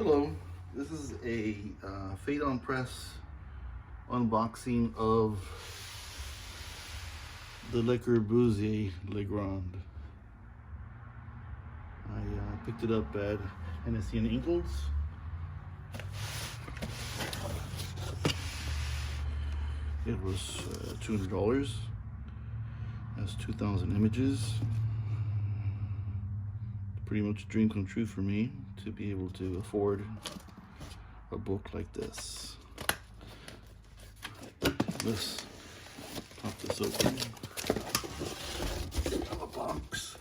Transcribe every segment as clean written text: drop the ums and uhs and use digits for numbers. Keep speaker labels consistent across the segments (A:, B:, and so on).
A: Hello, this is a Phaidon press unboxing of the Le Corbusier Legrand. I picked it up at Hennessy and Ingalls. It was $200. That's 2,000 images. Pretty much a dream come true for me to be able to afford a book like this. Let's pop this open. Have a box.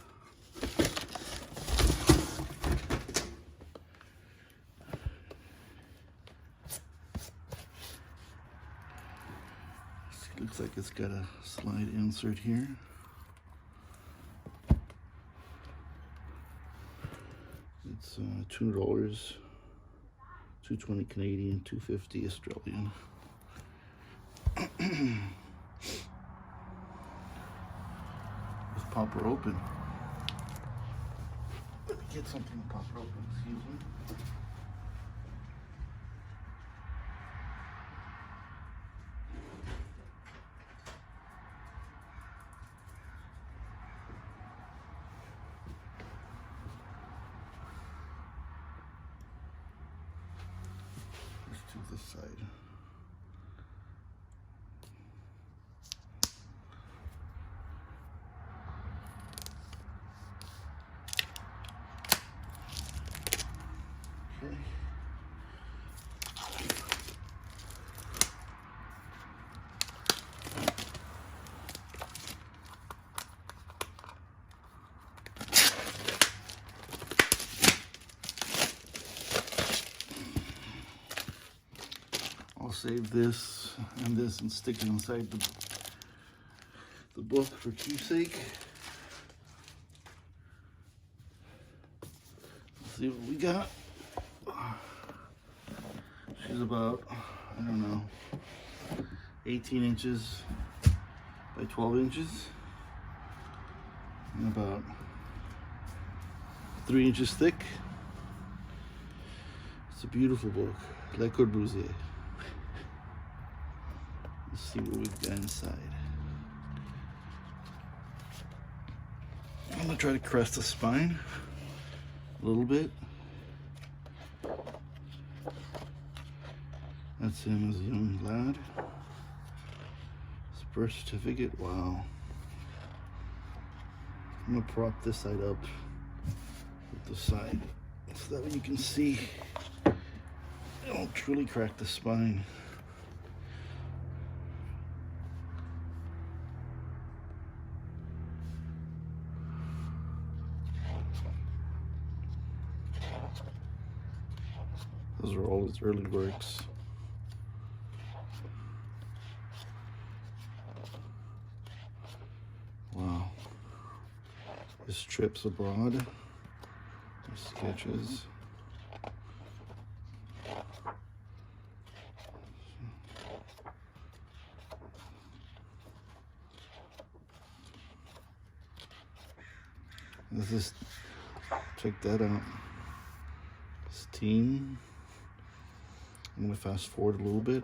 A: Looks like it's got a slide insert here. It's $200, $220 Canadian, $250 Australian. Let's pop her open. Let me get something to pop her open, excuse me. To this side. Okay. I'll save this and stick it inside the book for keepsake. Let's see what we got. She's about, I don't know, 18 inches by 12 inches and about 3 inches thick. It's a beautiful book, Le Corbusier. Let's see what we've got inside. I'm gonna try to crest the spine a little bit. That's him as a young lad. His birth certificate, wow. I'm gonna prop this side up with the side so that way you can see it won't truly crack the spine. Those are all his early works. Wow. His trips abroad, his sketches. Let's just check that out. His team. I'm going to fast forward a little bit.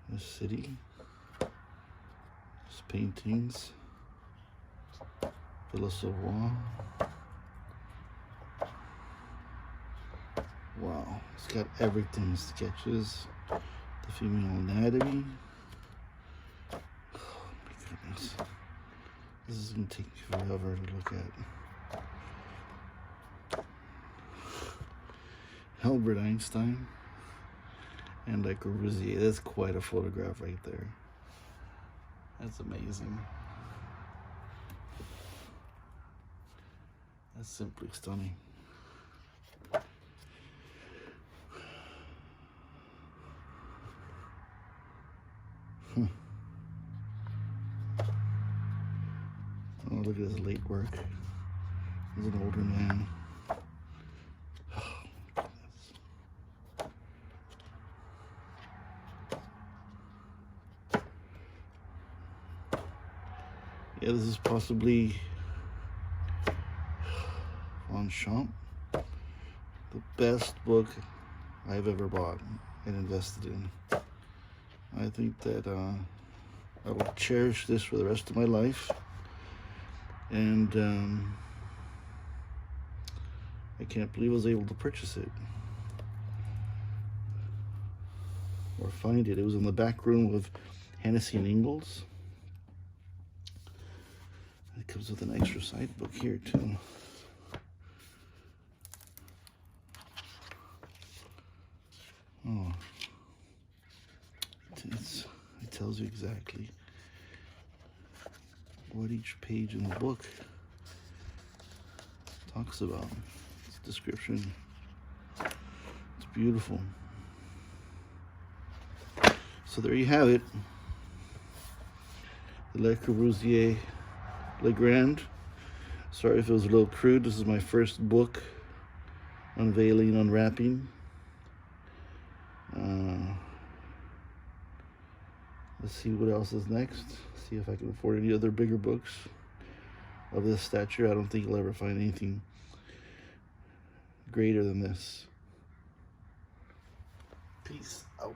A: The city, his paintings, Villa Savoie. Wow, it's got everything, sketches, the female anatomy. Oh my goodness. This is going to take me forever to look at. Albert Einstein and Le Corbusier. That's quite a photograph right there. That's amazing. That's simply stunning. Oh, look at his late work. He's an older man. Yeah, this is possibly Champ. The best book I've ever bought and invested in. I think that I will cherish this for the rest of my life. And I can't believe I was able to purchase it. Or find it. It was in the back room of Hennessy and Ingalls. It comes with an extra side book here too. Oh, it tells you exactly what each page in the book talks about. It's a description. It's beautiful. So there you have it. Le Corbusier Le Grand. Sorry if it was a little crude. This is my first book unveiling, unwrapping. Let's see what else is next. See if I can afford any other bigger books of this stature. I don't think you'll ever find anything greater than this. Peace out.